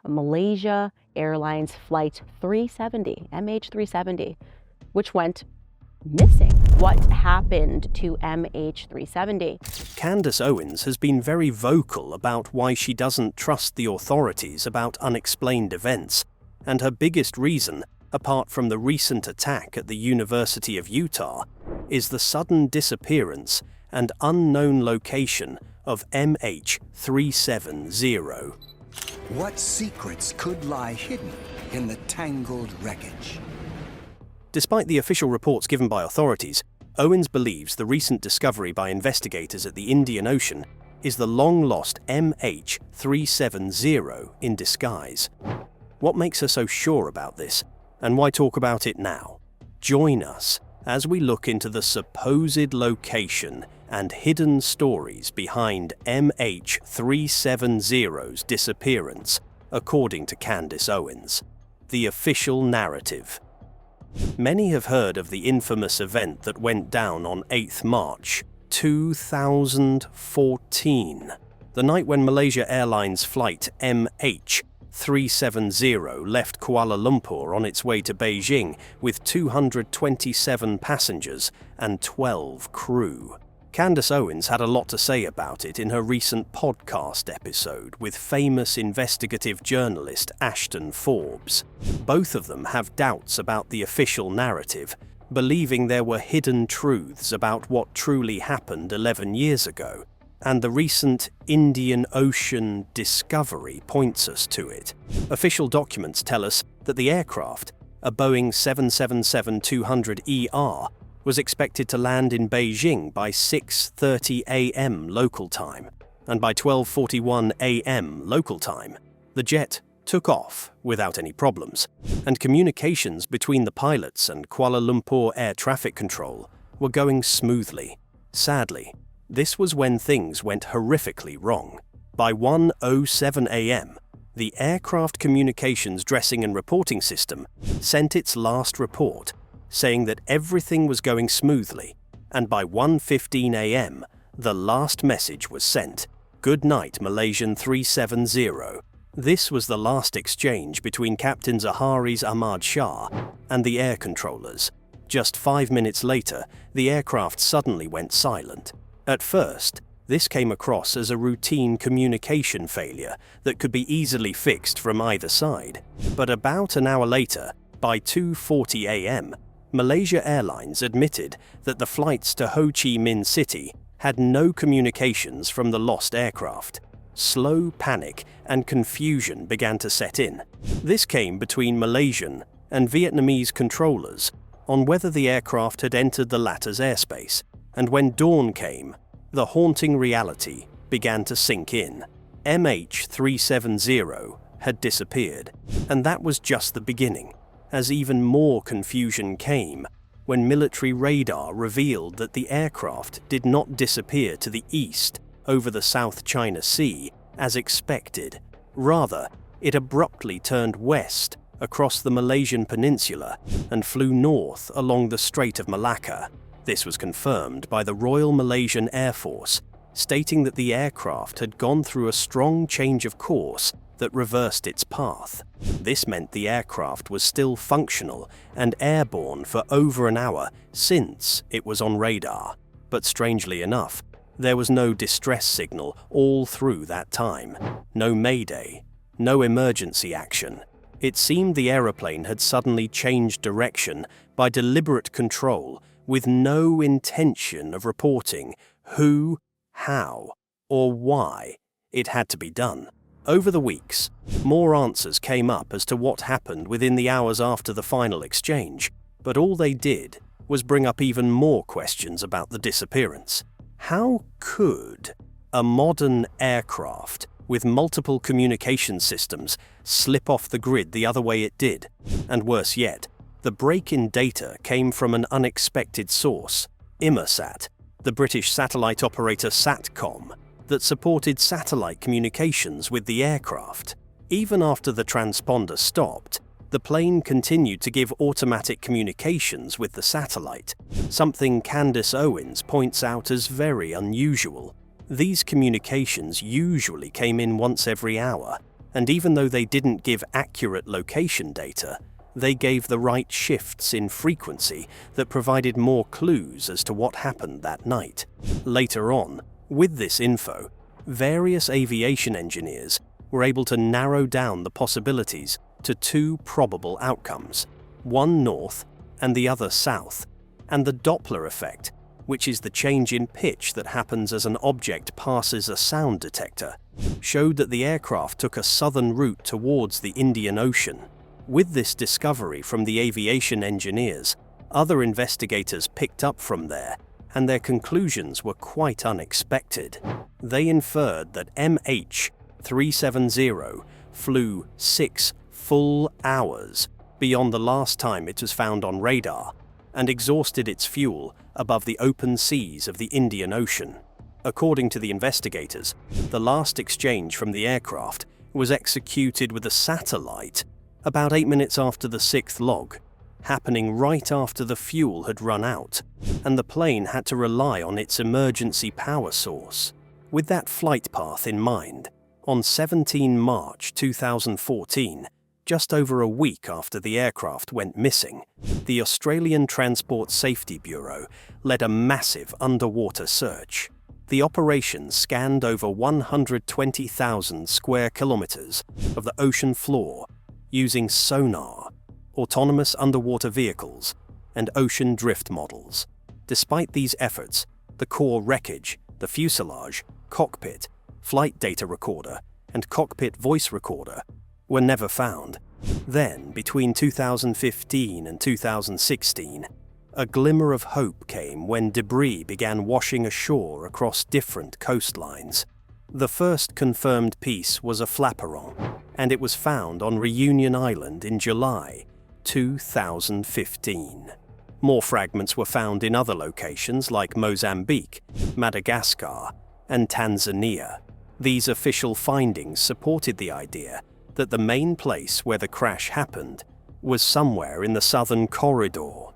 Malaysia Airlines Flight 370, MH370, which went missing. What happened to MH370? Candace Owens has been very vocal about why she doesn't trust the authorities about unexplained events, and her biggest reason, apart from the recent attack at the University of Utah, is the sudden disappearance and unknown location of MH370. What secrets could lie hidden in the tangled wreckage? Despite the official reports given by authorities, Owens believes the recent discovery by investigators at the Indian Ocean is the long-lost MH370 in disguise. What makes her so sure about this, and why talk about it now? Join us as we look into the supposed location and hidden stories behind MH370's disappearance, according to Candace Owens. The official narrative. Many have heard of the infamous event that went down on 8th March 2014, the night when Malaysia Airlines flight MH370 left Kuala Lumpur on its way to Beijing with 227 passengers and 12 crew. Candace Owens had a lot to say about it in her recent podcast episode with famous investigative journalist Ashton Forbes. Both of them have doubts about the official narrative, believing there were hidden truths about what truly happened 11 years ago, and the recent Indian Ocean discovery points us to it. Official documents tell us that the aircraft, a Boeing 777-200ER, was expected to land in Beijing by 6:30 a.m. local time, and by 12:41 a.m. local time, the jet took off without any problems, and communications between the pilots and Kuala Lumpur Air Traffic Control were going smoothly. Sadly, this was when things went horrifically wrong. By 1:07 a.m., the aircraft communications dressing and reporting system sent its last report, saying that everything was going smoothly, and by 1:15 a.m., the last message was sent: "Good night, Malaysian 370. This was the last exchange between Captain Zahari's Ahmad Shah and the air controllers. Just 5 minutes later, the aircraft suddenly went silent. At first, this came across as a routine communication failure that could be easily fixed from either side. But about an hour later, by 2:40 a.m., Malaysia Airlines admitted that the flights to Ho Chi Minh City had no communications from the lost aircraft. Slow panic and confusion began to set in. This came between Malaysian and Vietnamese controllers on whether the aircraft had entered the latter's airspace, and when dawn came, the haunting reality began to sink in. MH370 had disappeared, and that was just the beginning, as even more confusion came when military radar revealed that the aircraft did not disappear to the east over the South China Sea as expected. Rather, it abruptly turned west across the Malaysian peninsula and flew north along the Strait of Malacca. This was confirmed by the Royal Malaysian Air Force, stating that the aircraft had gone through a strong change of course that reversed its path. This meant the aircraft was still functional and airborne for over an hour since it was on radar. But strangely enough, there was no distress signal all through that time. No mayday, no emergency action. It seemed the aeroplane had suddenly changed direction by deliberate control, with no intention of reporting who, how, or why it had to be done. Over the weeks, more answers came up as to what happened within the hours after the final exchange, but all they did was bring up even more questions about the disappearance. How could a modern aircraft with multiple communication systems slip off the grid the other way it did? And worse yet, the break in data came from an unexpected source, Inmarsat, the British satellite operator Satcom, that supported satellite communications with the aircraft. Even after the transponder stopped, the plane continued to give automatic communications with the satellite, something Candace Owens points out as very unusual. These communications usually came in once every hour, And even though they didn't give accurate location data, they gave the right shifts in frequency that provided more clues as to what happened that night. Later on, with this info, various aviation engineers were able to narrow down the possibilities to two probable outcomes, one north and the other south, and the Doppler effect, which is the change in pitch that happens as an object passes a sound detector, showed that the aircraft took a southern route towards the Indian Ocean. With this discovery from the aviation engineers, other investigators picked up from there, and their conclusions were quite unexpected. They inferred that MH370 flew 6 full hours beyond the last time it was found on radar, and exhausted its fuel above the open seas of the Indian Ocean. According to the investigators, the last exchange from the aircraft was executed with a satellite about 8 minutes after the 6th log, happening right after the fuel had run out, and the plane had to rely on its emergency power source. With that flight path in mind, on 17 March 2014, just over a week after the aircraft went missing, the Australian Transport Safety Bureau led a massive underwater search. The operation scanned over 120,000 square kilometers of the ocean floor using sonar, autonomous underwater vehicles, and ocean drift models. Despite these efforts, the core wreckage, the fuselage, cockpit, flight data recorder, and cockpit voice recorder were never found. Then, between 2015 and 2016, a glimmer of hope came when debris began washing ashore across different coastlines. The first confirmed piece was a flaperon, and it was found on Reunion Island in July 2015. More fragments were found in other locations like Mozambique, Madagascar, and Tanzania. These official findings supported the idea that the main place where the crash happened was somewhere in the southern corridor,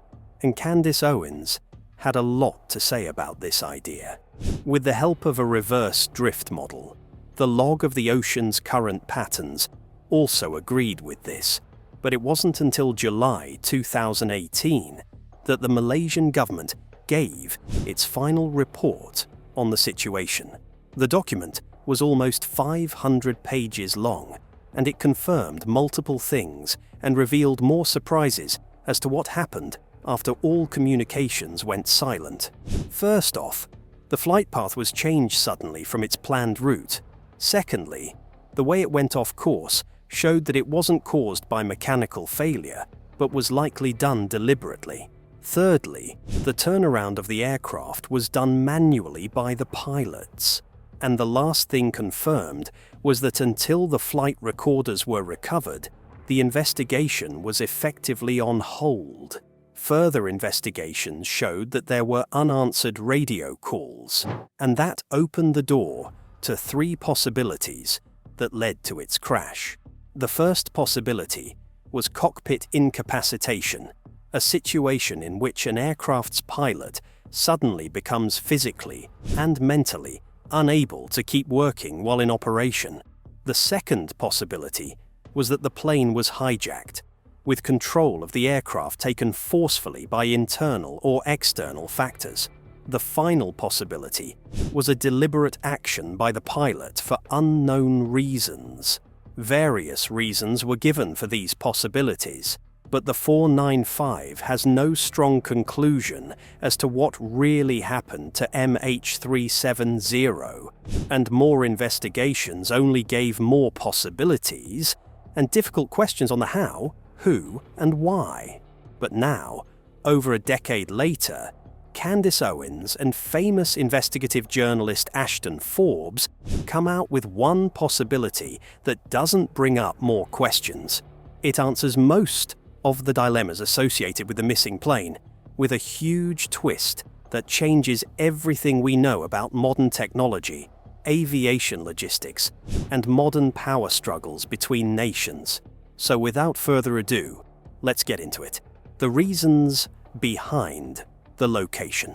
and Candace Owens had a lot to say about this idea. With the help of a reverse drift model, the log of the ocean's current patterns also agreed with this, but it wasn't until July 2018 that the Malaysian government gave its final report on the situation. The document was almost 500 pages long, and it confirmed multiple things and revealed more surprises as to what happened after all communications went silent. First off, the flight path was changed suddenly from its planned route. Secondly, the way it went off course showed that it wasn't caused by mechanical failure, but was likely done deliberately. Thirdly, the turnaround of the aircraft was done manually by the pilots. And the last thing confirmed was that until the flight recorders were recovered, the investigation was effectively on hold. Further investigations showed that there were unanswered radio calls, and that opened the door to 3 possibilities that led to its crash. The first possibility was cockpit incapacitation, a situation in which an aircraft's pilot suddenly becomes physically and mentally unable to keep working while in operation. The second possibility was that the plane was hijacked, with control of the aircraft taken forcefully by internal or external factors. The final possibility was a deliberate action by the pilot for unknown reasons. Various reasons were given for these possibilities, but the 495 has no strong conclusion as to what really happened to MH370, and more investigations only gave more possibilities and difficult questions on the how, who, and why. But now, over a decade later, Candace Owens and famous investigative journalist Ashton Forbes come out with one possibility that doesn't bring up more questions. It answers most of the dilemmas associated with the missing plane, with a huge twist that changes everything we know about modern technology, aviation logistics, and modern power struggles between nations. So without further ado, let's get into it. The reasons behind the location.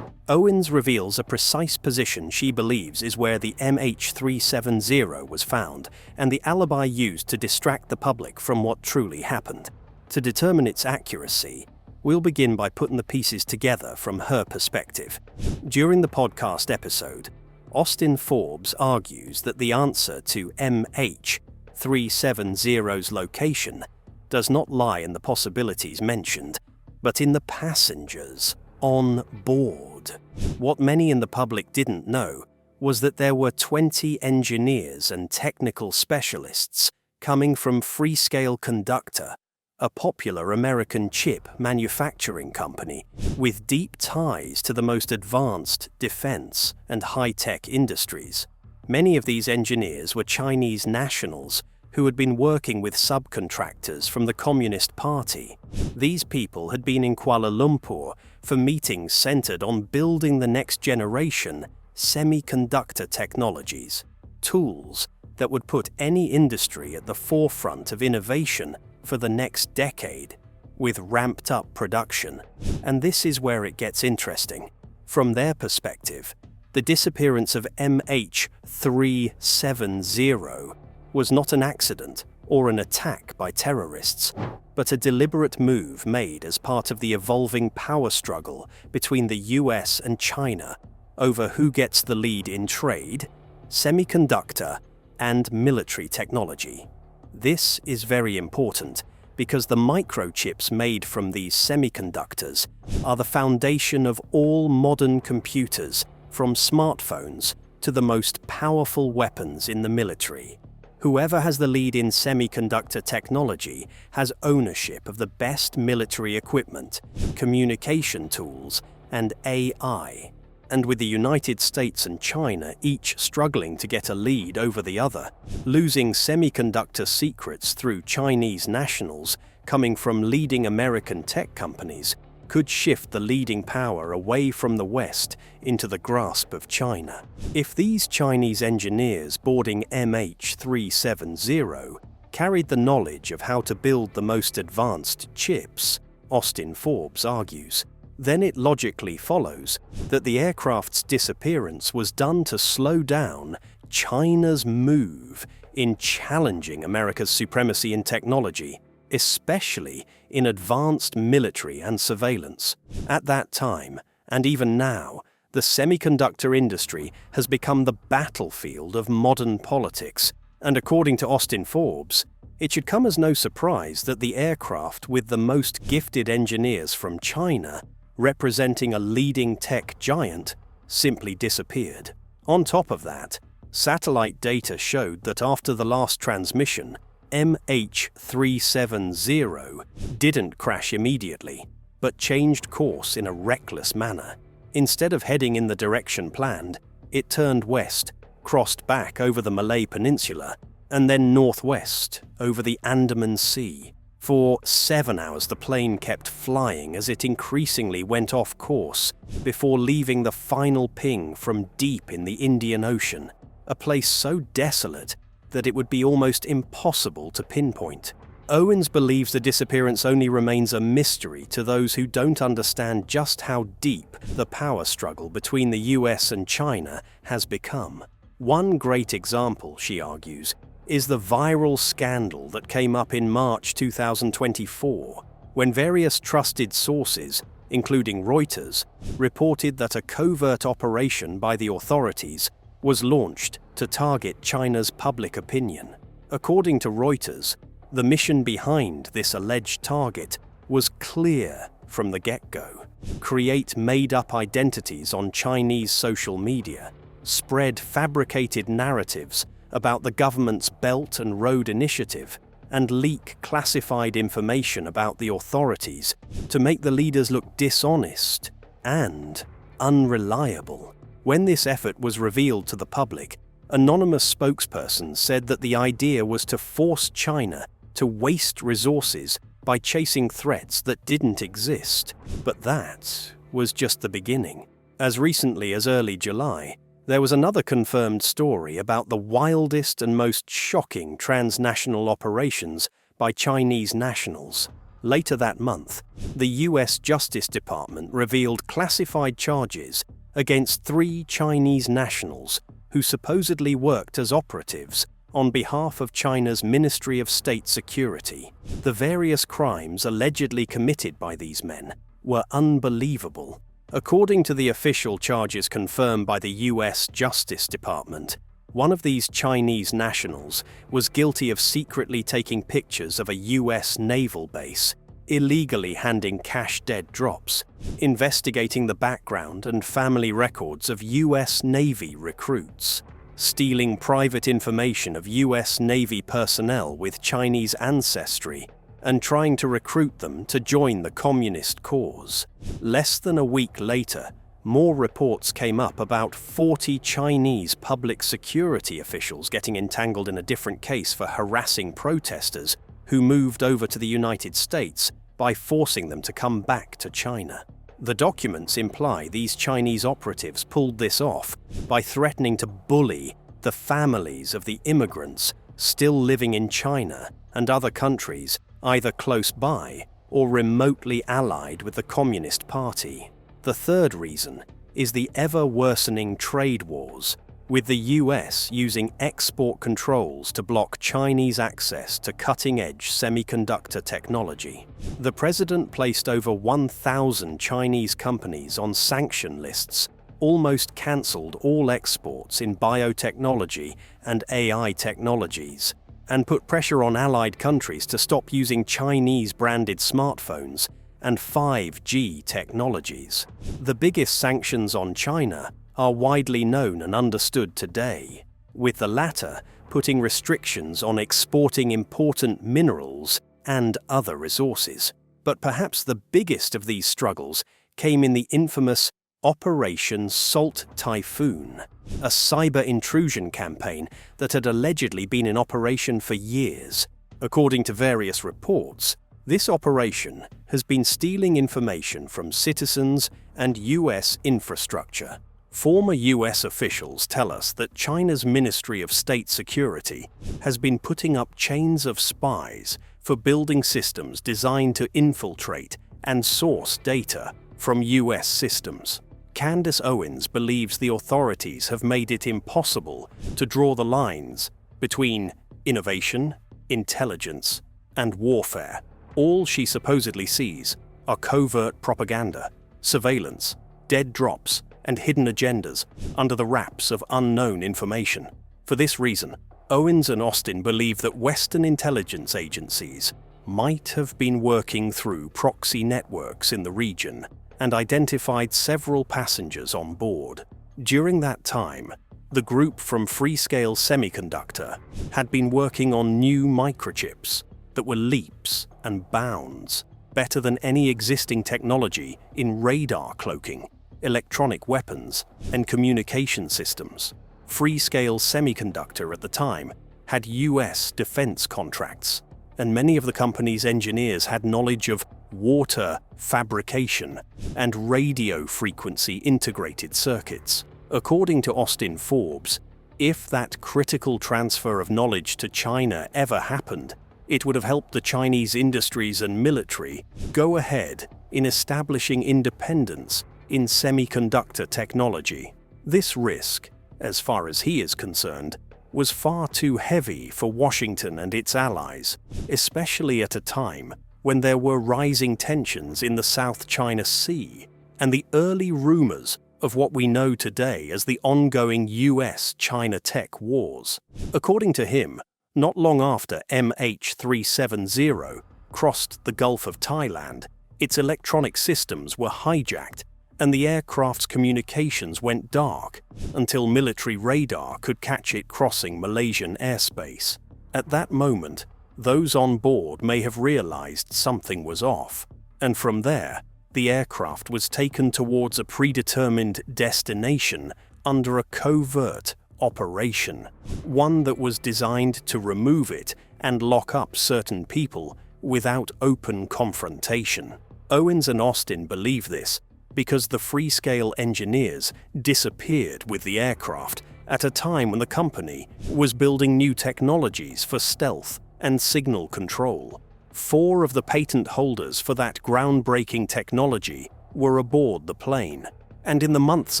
Owens reveals a precise position she believes is where the MH370 was found, and the alibi used to distract the public from what truly happened. To determine its accuracy, we'll begin by putting the pieces together from her perspective. During the podcast episode, Austin Forbes argues that the answer to MH370's location does not lie in the possibilities mentioned, but in the passengers on board. What many in the public didn't know was that there were 20 engineers and technical specialists coming from Freescale Conductor, a popular American chip manufacturing company with deep ties to the most advanced defense and high-tech industries. Many of these engineers were Chinese nationals who had been working with subcontractors from the Communist Party. These people had been in Kuala Lumpur for meetings centered on building the next generation semiconductor technologies, tools that would put any industry at the forefront of innovation for the next decade, with ramped-up production. And this is where it gets interesting. From their perspective, the disappearance of MH370 was not an accident or an attack by terrorists, but a deliberate move made as part of the evolving power struggle between the US and China over who gets the lead in trade, semiconductor, and military technology. This is very important because the microchips made from these semiconductors are the foundation of all modern computers, from smartphones to the most powerful weapons in the military. Whoever has the lead in semiconductor technology has ownership of the best military equipment, communication tools, and AI. And with the United States and China each struggling to get a lead over the other, losing semiconductor secrets through Chinese nationals coming from leading American tech companies could shift the leading power away from the West into the grasp of China. If these Chinese engineers boarding MH370 carried the knowledge of how to build the most advanced chips, Austin Forbes argues, then it logically follows that the aircraft's disappearance was done to slow down China's move in challenging America's supremacy in technology, especially in advanced military and surveillance. At that time, and even now, the semiconductor industry has become the battlefield of modern politics, and according to Austin Forbes, it should come as no surprise that the aircraft with the most gifted engineers from China, representing a leading tech giant, simply disappeared. On top of that, satellite data showed that after the last transmission, MH370 didn't crash immediately, but changed course in a reckless manner. Instead of heading in the direction planned, it turned west, crossed back over the Malay Peninsula, and then northwest over the Andaman Sea. For 7 hours the plane kept flying as it increasingly went off course before leaving the final ping from deep in the Indian Ocean, a place so desolate that it would be almost impossible to pinpoint. Owens believes the disappearance only remains a mystery to those who don't understand just how deep the power struggle between the US and China has become. One great example, she argues, is the viral scandal that came up in March 2024, when various trusted sources, including Reuters, reported that a covert operation by the authorities was launched to target China's public opinion. According to Reuters, the mission behind this alleged target was clear from the get-go: create made-up identities on Chinese social media, spread fabricated narratives about the government's Belt and Road Initiative, and leak classified information about the authorities to make the leaders look dishonest and unreliable. When this effort was revealed to the public, anonymous spokespersons said that the idea was to force China to waste resources by chasing threats that didn't exist. But that was just the beginning. As recently as early July, there was another confirmed story about the wildest and most shocking transnational operations by Chinese nationals. Later that month, the US Justice Department revealed classified charges against 3 Chinese nationals who supposedly worked as operatives on behalf of China's Ministry of State Security. The various crimes allegedly committed by these men were unbelievable. According to the official charges confirmed by the US Justice Department, one of these Chinese nationals was guilty of secretly taking pictures of a US naval base, illegally handing cash dead drops, investigating the background and family records of US Navy recruits, stealing private information of US Navy personnel with Chinese ancestry, and trying to recruit them to join the communist cause. Less than a week later, more reports came up about 40 Chinese public security officials getting entangled in a different case for harassing protesters who moved over to the United States by forcing them to come back to China. The documents imply these Chinese operatives pulled this off by threatening to bully the families of the immigrants still living in China and other countries either close by or remotely allied with the Communist Party. The third reason is the ever-worsening trade wars, with the US using export controls to block Chinese access to cutting-edge semiconductor technology. The president placed over 1,000 Chinese companies on sanction lists, almost cancelled all exports in biotechnology and AI technologies, and put pressure on allied countries to stop using Chinese-branded smartphones and 5G technologies. The biggest sanctions on China are widely known and understood today, with the latter putting restrictions on exporting important minerals and other resources. But perhaps the biggest of these struggles came in the infamous Operation Salt Typhoon, a cyber intrusion campaign that had allegedly been in operation for years. According to various reports, this operation has been stealing information from citizens and US infrastructure. Former US officials tell us that China's Ministry of State Security has been putting up chains of spies for building systems designed to infiltrate and source data from US systems. Candace Owens believes the authorities have made it impossible to draw the lines between innovation, intelligence, and warfare. All she supposedly sees are covert propaganda, surveillance, dead drops, and hidden agendas under the wraps of unknown information. For this reason, Owens and Austin believe that Western intelligence agencies might have been working through proxy networks in the region and identified several passengers on board. During that time, the group from Freescale Semiconductor had been working on new microchips that were leaps and bounds better than any existing technology in radar cloaking, electronic weapons, and communication systems. Freescale Semiconductor at the time had US defense contracts, and many of the company's engineers had knowledge of water fabrication and radio frequency integrated circuits. According to Austin Forbes, if that critical transfer of knowledge to China ever happened, it would have helped the Chinese industries and military go ahead in establishing independence in semiconductor technology. This risk, as far as he is concerned, was far too heavy for Washington and its allies, especially at a time when there were rising tensions in the South China Sea and the early rumors of what we know today as the ongoing US-China tech wars. According to him, not long after MH370 crossed the Gulf of Thailand, its electronic systems were hijacked and the aircraft's communications went dark until military radar could catch it crossing Malaysian airspace. At that moment, those on board may have realized something was off, and from there, the aircraft was taken towards a predetermined destination under a covert operation, one that was designed to remove it and lock up certain people without open confrontation. Owens and Austin believe this because the Freescale engineers disappeared with the aircraft at a time when the company was building new technologies for stealth and signal control. 4 of the patent holders for that groundbreaking technology were aboard the plane, and in the months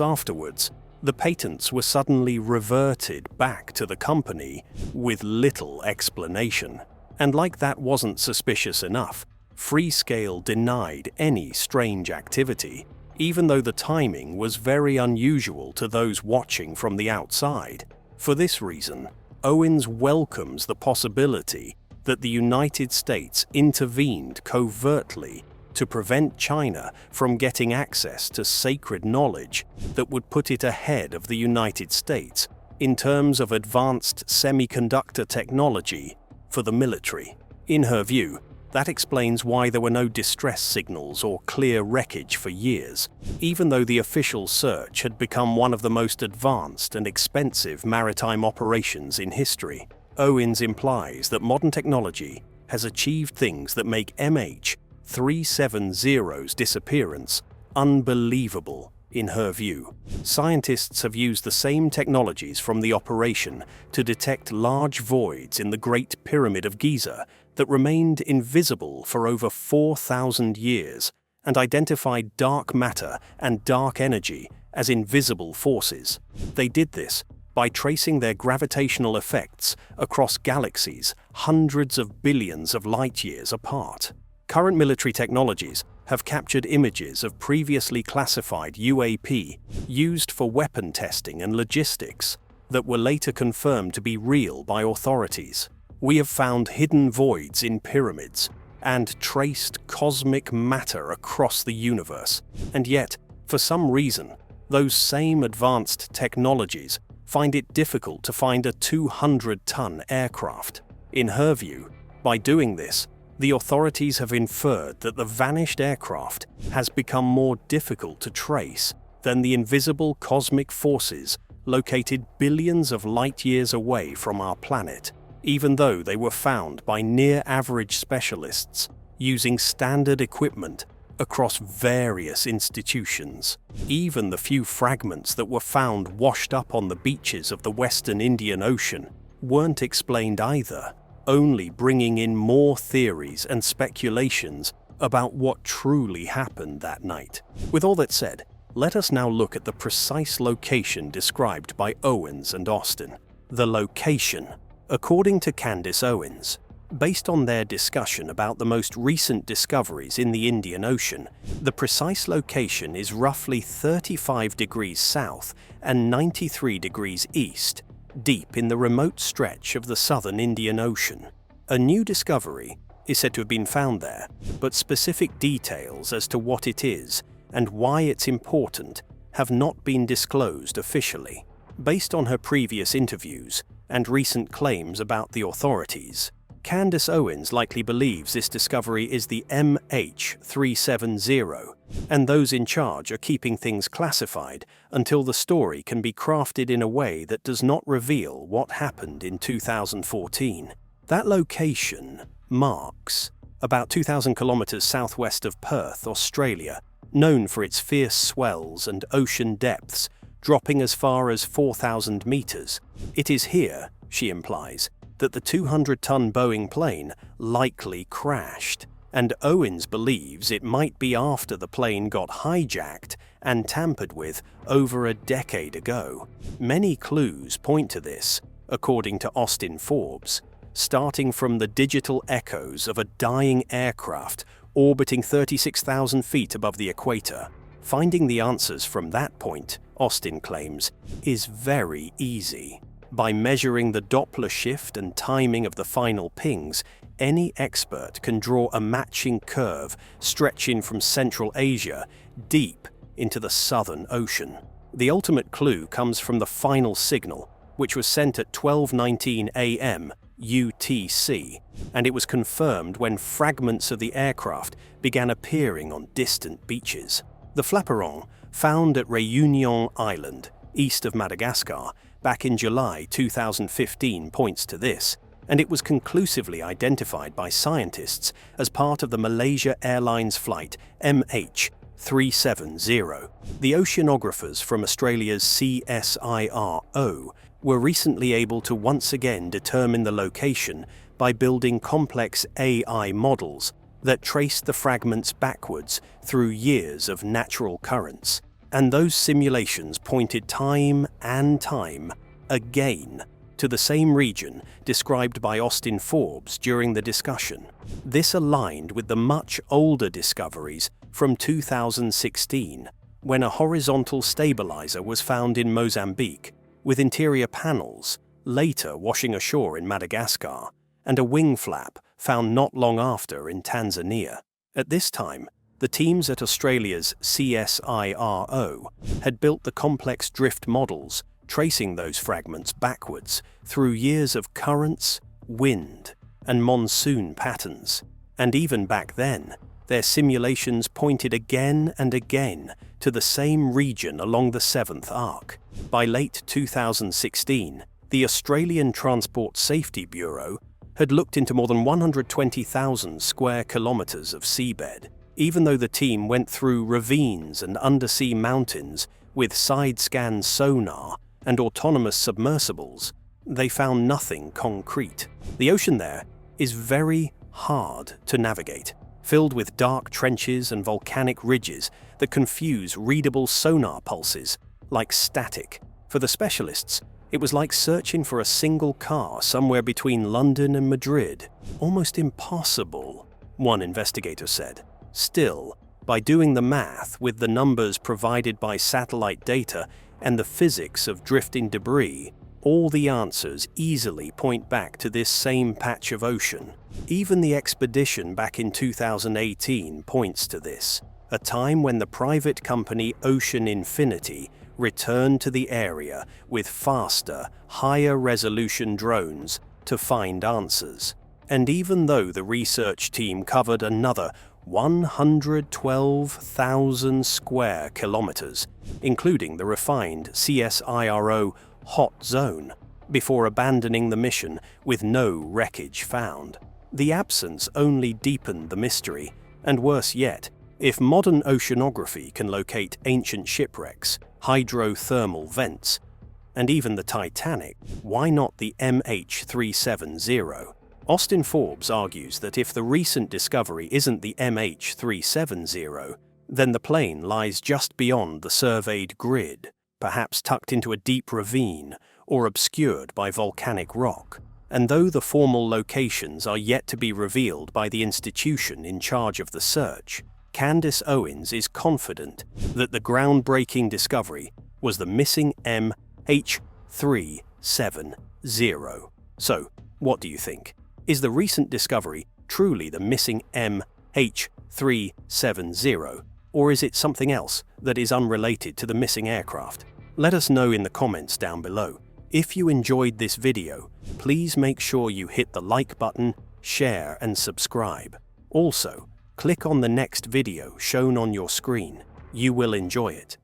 afterwards, the patents were suddenly reverted back to the company with little explanation. And like that wasn't suspicious enough, Freescale denied any strange activity, even though the timing was very unusual to those watching from the outside. For this reason, Owens welcomes the possibility that the United States intervened covertly to prevent China from getting access to sacred knowledge that would put it ahead of the United States in terms of advanced semiconductor technology for the military. In her view, that explains why there were no distress signals or clear wreckage for years, even though the official search had become one of the most advanced and expensive maritime operations in history. Owens implies that modern technology has achieved things that make MH370's disappearance unbelievable in her view. Scientists have used the same technologies from the operation to detect large voids in the Great Pyramid of Giza that remained invisible for over 4,000 years and identified dark matter and dark energy as invisible forces. They did this by tracing their gravitational effects across galaxies hundreds of billions of light-years apart. Current military technologies have captured images of previously classified UAP used for weapon testing and logistics that were later confirmed to be real by authorities. We have found hidden voids in pyramids and traced cosmic matter across the universe. And yet, for some reason, those same advanced technologies find it difficult to find a 200-ton aircraft. In her view, by doing this, the authorities have inferred that the vanished aircraft has become more difficult to trace than the invisible cosmic forces located billions of light-years away from our planet, even though they were found by near-average specialists using standard equipment across various institutions. Even the few fragments that were found washed up on the beaches of the Western Indian Ocean weren't explained either, only bringing in more theories and speculations about what truly happened that night. With all that said, let us now look at the precise location described by Owens and Austin. The location, according to Candace Owens, based on their discussion about the most recent discoveries in the Indian Ocean, the precise location is roughly 35 degrees south and 93 degrees east, deep in the remote stretch of the southern Indian Ocean. A new discovery is said to have been found there, but specific details as to what it is and why it's important have not been disclosed officially. Based on her previous interviews and recent claims about the authorities, Candace Owens likely believes this discovery is the MH370, and those in charge are keeping things classified until the story can be crafted in a way that does not reveal what happened in 2014. That location marks about 2,000 kilometers southwest of Perth, Australia, known for its fierce swells and ocean depths dropping as far as 4,000 meters. It is here, she implies, that the 200-ton Boeing plane likely crashed, and Owens believes it might be after the plane got hijacked and tampered with over a decade ago. Many clues point to this, according to Austin Forbes, starting from the digital echoes of a dying aircraft orbiting 36,000 feet above the equator. Finding the answers from that point, Austin claims, is very easy. By measuring the Doppler shift and timing of the final pings, any expert can draw a matching curve stretching from Central Asia deep into the Southern Ocean. The ultimate clue comes from the final signal, which was sent at 12:19 a.m. UTC, and it was confirmed when fragments of the aircraft began appearing on distant beaches. The flaperon, found at Réunion Island, east of Madagascar, back in July 2015 points to this, and it was conclusively identified by scientists as part of the Malaysia Airlines flight MH370. The oceanographers from Australia's CSIRO were recently able to once again determine the location by building complex AI models that traced the fragments backwards through years of natural currents. And those simulations pointed time and time again to the same region described by Austin Forbes during the discussion. This aligned with the much older discoveries from 2016, when a horizontal stabilizer was found in Mozambique, with interior panels later washing ashore in Madagascar, and a wing flap found not long after in Tanzania. At this time, the teams at Australia's CSIRO had built the complex drift models, tracing those fragments backwards through years of currents, wind, and monsoon patterns. And even back then, their simulations pointed again and again to the same region along the seventh arc. By late 2016, the Australian Transport Safety Bureau had looked into more than 120,000 square kilometres of seabed. Even though the team went through ravines and undersea mountains with side-scan sonar and autonomous submersibles, they found nothing concrete. The ocean there is very hard to navigate, filled with dark trenches and volcanic ridges that confuse readable sonar pulses like static. For the specialists, it was like searching for a single car somewhere between London and Madrid. Almost impossible, one investigator said. Still, by doing the math with the numbers provided by satellite data and the physics of drifting debris, all the answers easily point back to this same patch of ocean. Even the expedition back in 2018 points to this, a time when the private company Ocean Infinity returned to the area with faster, higher resolution drones to find answers. And even though the research team covered another 112,000 square kilometers, including the refined CSIRO hot zone, before abandoning the mission with no wreckage found. The absence only deepened the mystery, and worse yet, if modern oceanography can locate ancient shipwrecks, hydrothermal vents, and even the Titanic, why not the MH370? Austin Forbes argues that if the recent discovery isn't the MH370, then the plane lies just beyond the surveyed grid, perhaps tucked into a deep ravine or obscured by volcanic rock. And though the formal locations are yet to be revealed by the institution in charge of the search, Candace Owens is confident that the groundbreaking discovery was the missing MH370. So, what do you think? Is the recent discovery truly the missing MH370, or is it something else that is unrelated to the missing aircraft? Let us know in the comments down below. If you enjoyed this video, please make sure you hit the like button, share and subscribe. Also, click on the next video shown on your screen. You will enjoy it.